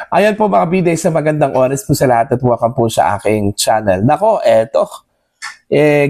Ayan po mga kabida, sa magandang oras po sa lahat at welcome po sa aking channel. Nako, eto,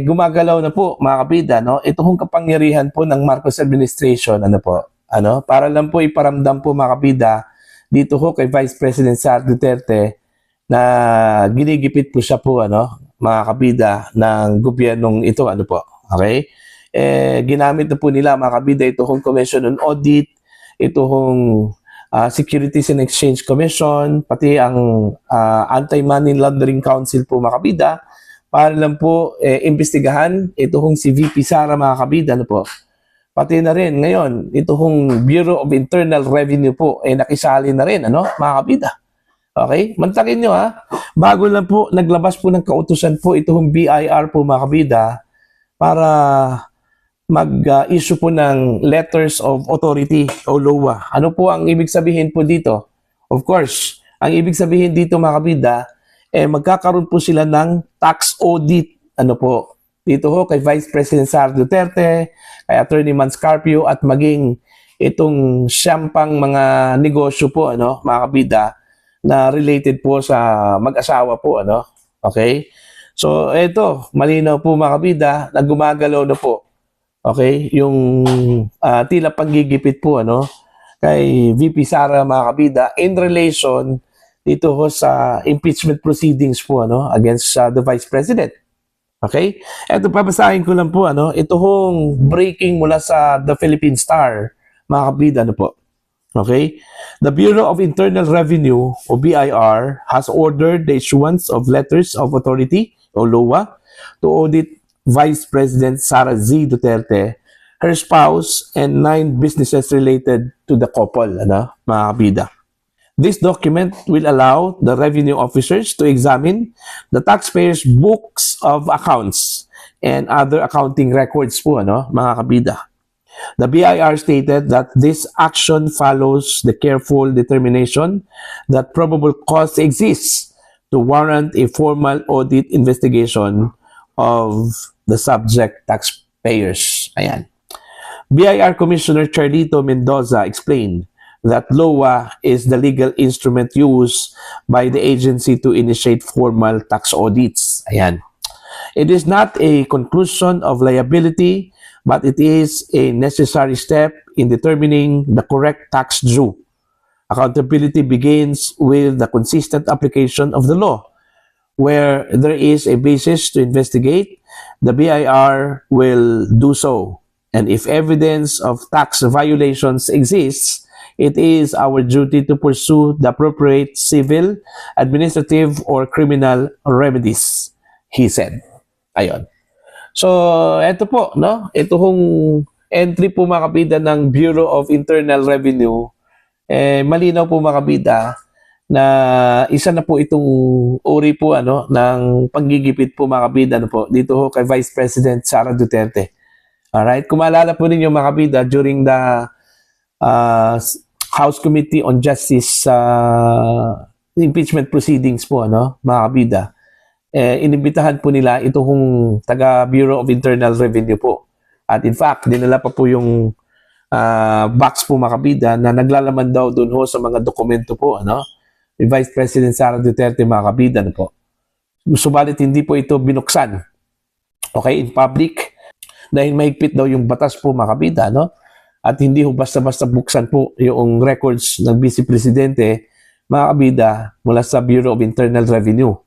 gumagalaw na po mga kabida, no? Ito hong kapangyarihan po ng Marcos administration, para lang po iparamdam po mga kabida, dito ho kay Vice President Sara Duterte na ginigipit po siya po, mga kabida ng gobyernong ito, okay? Ginamit na po nila mga kabida ito hong Commission on Audit, ito hong Securities and Exchange Commission, pati ang Anti-Money Laundering Council po mga kabida, para lang po imbestigahan ito hong si VP Sara mga kabida, pati na rin ngayon ito hong Bureau of Internal Revenue po nakisali na rin mga kabida. Okay? Mantakin nyo bago lang po naglabas po ng kautusan po ito hong BIR po mga kabida para mag-issue po ng Letters of Authority o LOA. Ano po ang ibig sabihin po dito? Of course, ang ibig sabihin dito mga kabida, magkakaroon po sila ng tax audit. Dito ho kay Vice President Sara Duterte, kay Attorney Mans Carpio at maging itong siyang mga negosyo po, mga kabida, na related po sa mag-asawa po, Okay? So, ito, malinaw po mga kabida, na gumagalaw na po. Okay, yung tila panggigipit po kay VP Sara mga kabida in relation dito ho sa impeachment proceedings po against the Vice President. Okay? Eto, pabasahin ko lang po ito hong breaking mula sa The Philippine Star mga kabida po. Okay? The Bureau of Internal Revenue o BIR has ordered the issuance of letters of authority o LOA to audit Vice President Sara Z. Duterte, her spouse, and 9 businesses related to the couple, mga kabida. This document will allow the revenue officers to examine the taxpayers' books of accounts and other accounting records po, mga kabida. The BIR stated that this action follows the careful determination that probable cause exists to warrant a formal audit investigation of the subject taxpayers. Ayan. BIR Commissioner Charlito Mendoza explained that LOA is the legal instrument used by the agency to initiate formal tax audits. Ayan. It is not a conclusion of liability, but it is a necessary step in determining the correct tax due. Accountability begins with the consistent application of the law. Where there is a basis to investigate, the BIR will do so. And if evidence of tax violations exists, it is our duty to pursue the appropriate civil, administrative, or criminal remedies, he said. Ayon. So, eto po, Ito hong entry po mga kabida ng Bureau of Internal Revenue, malinaw po mga kabida, na isa na po itong uri po ng panggigipit po mga kabida dito ho kay Vice President Sara Duterte. Alright, kung maalala po ninyo mga kabida, during the House Committee on Justice impeachment proceedings po mga kabida, inimbitahan po nila itong taga Bureau of Internal Revenue po. At in fact, dinala pa po yung box po mga kabida na naglalaman daw doon ho sa mga dokumento po ni Vice President Sara Duterte mga kabida po. Subalit hindi po ito binuksan. Okay, in public, dahil mahigpit daw yung batas po mga kabida, At hindi ho basta-basta buksan po yung records ng Vice Presidente mga kabida mula sa Bureau of Internal Revenue.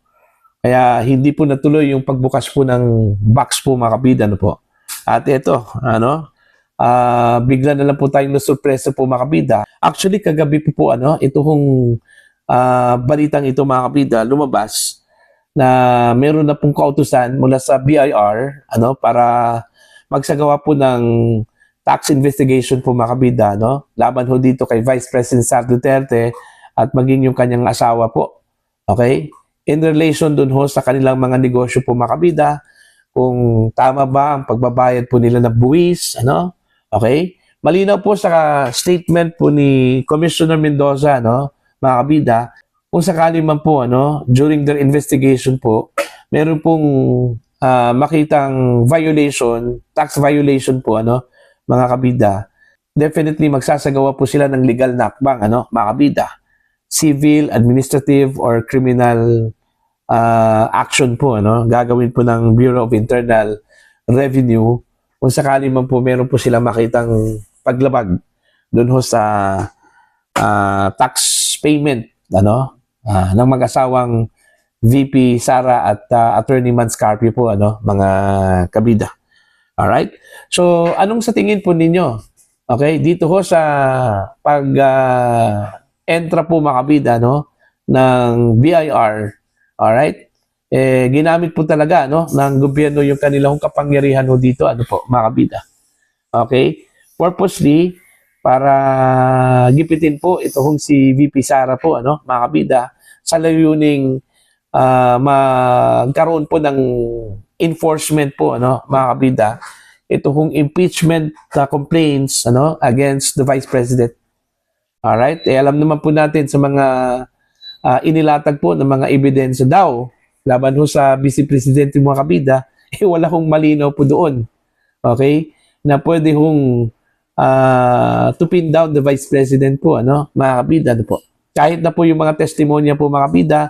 Kaya hindi po natuloy yung pagbukas po ng box po mga kabida po. At ito, bigla na lang po tayong nasurpresa po mga kabida. Actually, kagabi po ito hong balitang ito mga kabida lumabas na meron na pong kautusan mula sa BIR para magsagawa po ng tax investigation po mga kabida laban ho dito kay Vice President Sara Duterte at maging yung kanyang asawa po. Okay? In relation dun ho sa kanilang mga negosyo po mga kabida, kung tama ba ang pagbabayad po nila ng buwis, Okay? Malinaw po sa statement po ni Commissioner Mendoza mga kabida, kung sakali man po during their investigation po, meron pong makitang violation, tax violation po mga kabida, definitely magsasagawa po sila ng legal na hakbang mga kabida. civil, administrative, or criminal action po, ano, gagawin po ng Bureau of Internal Revenue kung sakali man po meron po silang makitang paglabag doon ho sa tax payment, ano, ng mag-asawang VP Sara at Attorney Mans Carpio po, ano, mga kabida. Alright? So, anong sa tingin po ninyo? Okay, dito ho sa pag-entra po mga kabida, no, ng BIR, alright? Ginamit po talaga, no, ng gobyerno yung kanilang kapangyarihan ho dito, ano po, mga kabida. Okay? Purposely, para gipitin po ito hong si VP Sara po, ano, mga kabida, sa layuning magkaroon po ng enforcement po, ano, mga kabida, ito hong impeachment complaints, ano, against the Vice President. Alright? Alam naman po natin sa mga inilatag po ng mga ebidensya daw laban ho sa Vice President mga kabida, wala hong malinaw po doon. Okay? Na pwede hong to pin down the Vice President po, ano, mga kabida, ano po. Kahit na po yung mga testimonya po mga kabida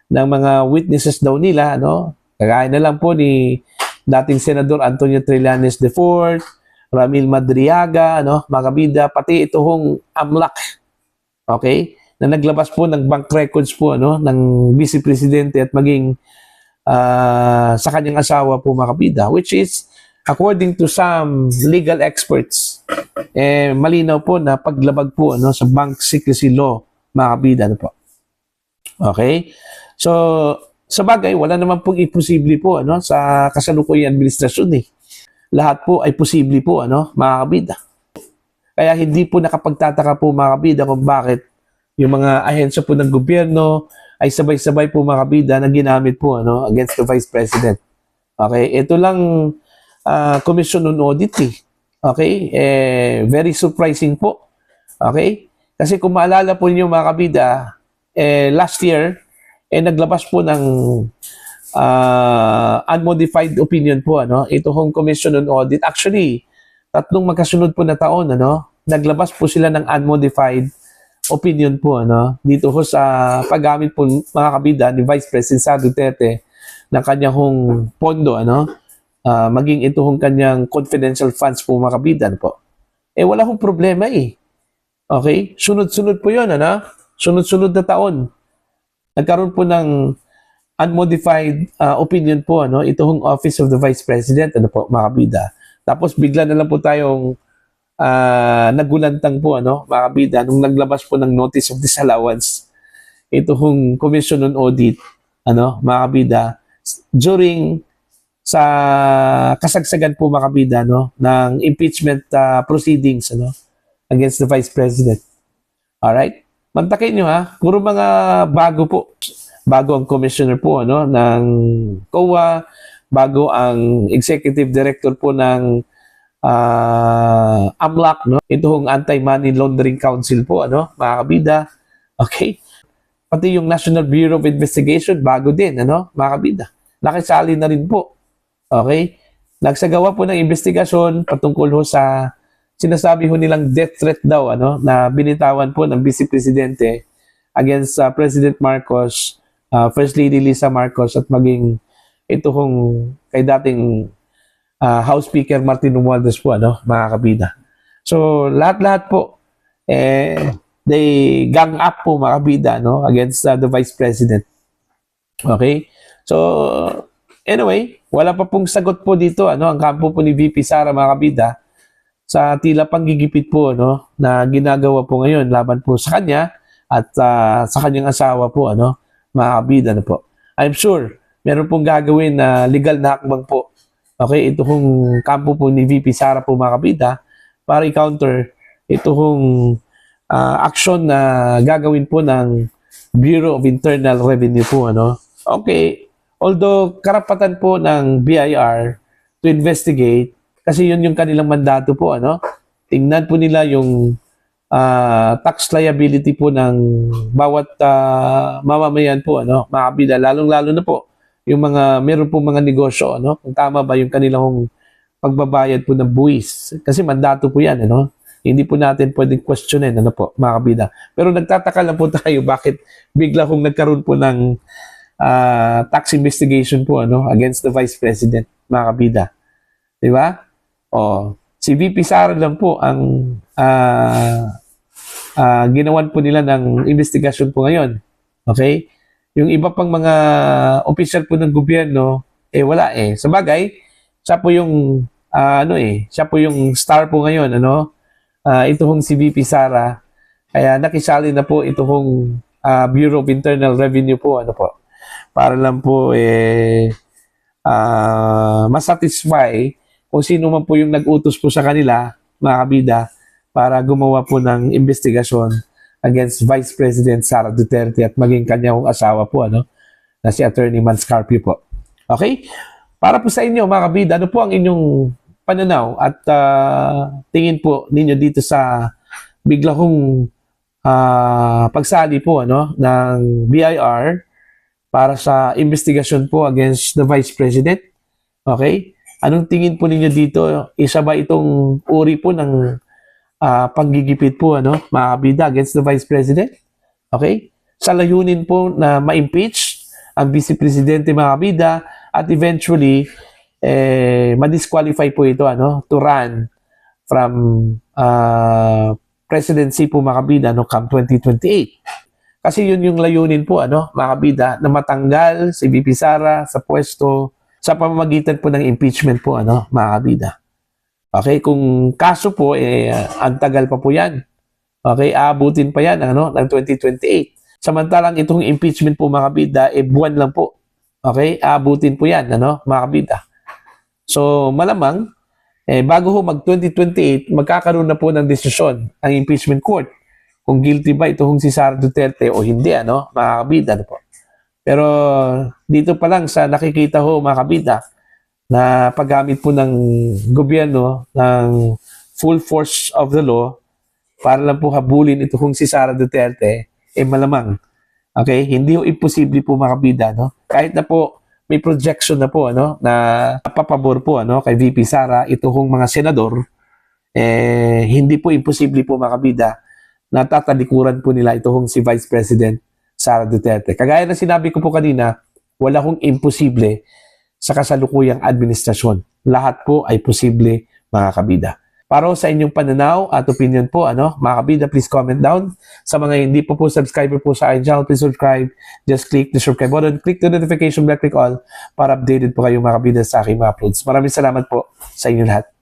ng mga witnesses daw nila, ano, kagaya na lang po ni dating Senador Antonio Trillanes IV, Ramil Madriaga, ano, mga kabida, pati ito hong AMLAC, okay, na naglabas po ng bank records po, ano, ng Vice Presidente at maging sa kanyang asawa po mga kabida, which is according to some legal experts, malinaw po na paglabag po, ano, sa bank secrecy law, mga kabida, ano po. Okay? So, sa bagay, wala naman pong imposible po, ano, sa kasalukuyang administrasyon eh. Lahat po ay posible po, ano, mga kabida. Kaya hindi po nakapagtataka po mga kabida kung bakit yung mga ahensya po ng gobyerno ay sabay-sabay po mga kabida na ginamit po, ano, against the Vice President. Okay? Ito lang Commission on Audit eh. Okay? Very surprising po. Okay? Kasi kung maalala po niyo mga kabida, last year, naglabas po ng unmodified opinion po, ano, ito hong Commission on Audit. Actually, tatlong magkasunod po na taon, ano, naglabas po sila ng unmodified opinion po, ano, dito ho sa paggamit po mga kabida ni Vice President Sara Duterte ng kanyang hong pondo, ano, maging ito hong kanyang confidential funds po mga kabida, ano po. Wala hong problema eh. Okay? Sunod-sunod po yun, ano? Sunod-sunod na taon. Nagkaroon po ng unmodified opinion po, ano, ito hong Office of the Vice President, ano po, mga kabida. Tapos bigla na lang po tayong nagulantang po, ano, mga kabida, nung naglabas po ng Notice of Disallowance, ito hong Commission on Audit, ano, mga kabida, during sa kasagsagan po mga kabida, no, ng impeachment proceedings, ano, against the Vice President. Alright? Mantakin nyo ha, puro mga bago po. Bago ang commissioner po, ano, ng COA, bago ang executive director po ng AMLAC, no? Ito hong Anti-Money Laundering Council po, ano, mga kabida. Okay? Pati yung National Bureau of Investigation, bago din, ano, mga kabida. Nakisali na rin po. Okay? Nagsagawa po ng investigasyon patungkol ho sa sinasabi ho nilang death threat daw, ano, na binitawan po ng Vice Presidente against President Marcos, First Lady Lisa Marcos, at maging ito hong kay dating House Speaker Martin Romualdez po, ano, mga kabida. So, lahat-lahat po, they gang up po mga kabida, no, against the Vice President. Okay? So, anyway, wala pa pong sagot po dito, ano, ang kampo po ni VP Sara, mga kabida, sa tila panggigipit po, no, na ginagawa po ngayon laban po sa kanya at sa kanyang asawa po, ano, mga kabida, ano po. I'm sure meron pong gagawin na legal na hakbang po. Okay, ito hong kampo po ni VP Sara po mga kabida para i-counter ito hong action na gagawin po ng Bureau of Internal Revenue po, ano. Okay, although karapatan po ng BIR to investigate kasi yun yung kanilang mandato po, ano. Tingnan po nila yung tax liability po ng bawat mamamayan po, ano, mga kabida, lalong-lalo na po yung mga meron po mga negosyo, ano, kung tama ba yung kanilang pagbabayad po ng buwis. Kasi mandato po yan, ano. Hindi po natin pwedeng questionin, ano po, mga kabida. Pero nagtataka lang po tayo bakit bigla kong nagkaroon po ng tax investigation po against the Vice President, mga kabida. Di ba? Si VP Sara lang po ang ginawan po nila ng investigasyon po ngayon. Okay? Yung iba pang mga official po ng gobyerno, wala eh. Sa bagay, siya po yung siya po yung star po ngayon, ito hong si VP Sara. Kaya nakisali na po ito hong Bureau of Internal Revenue po, para lang po masatisfy kung sino man po yung nag-utos po sa kanila, mga kabida, para gumawa po ng investigasyon against Vice President Sara Duterte at maging kanyang asawa po, na si Attorney Manscarpio po. Okay? Para po sa inyo, mga kabida, ano po ang inyong pananaw at tingin po ninyo dito sa bigla kong pagsali po ng BIR para sa investigasyon po against the Vice President? Okay? Anong tingin po ninyo dito? Isa ba itong uri po ng panggigipit po, mga kabida, against the Vice President? Okay? Sa layunin po na ma-impeach ang Vice Presidente, mga kabida, at eventually, ma-disqualify po ito, to run from presidency po, mga kabida, come 2028. Kasi yun yung layunin po, mga kabida, na matanggal si VP Sara sa pwesto sa pamamagitan po ng impeachment po, mga kabida. Okay, kung kaso po, ang tagal pa po yan. Okay, aabutin pa yan, ng 2028. Samantalang itong impeachment po, mga kabida, buwan lang po. Okay, aabutin po yan, mga kabida. So, malamang, bago ho mag-2028, magkakaroon na po ng desisyon ang impeachment court kung guilty ba itong si Sara Duterte o hindi, mga kabida, po. Pero dito pa lang sa nakikita ho, mga kabida, na paggamit po ng gobyerno ng full force of the law para lang po habulin ito kung si Sara Duterte, malamang. Okay? Hindi ho imposible po, mga kabida, Kahit na po may projection na po, na papabor po, kay VP Sara, ito kong mga senador, hindi po imposible po, mga kabida, na tatalikuran po nila ito kong si Vice President Sara Duterte. Kagaya na sinabi ko po kanina, wala kong imposible sa kasalukuyang administrasyon. Lahat po ay posible, mga kabida. Para sa inyong pananaw at opinion po, mga kabida, please comment down. Sa mga hindi po subscriber po sa aking channel, please subscribe. Just click the subscribe button, click the notification bell, click all para updated po kayo, mga kabida, sa aking mga uploads. Maraming salamat po sa inyo lahat.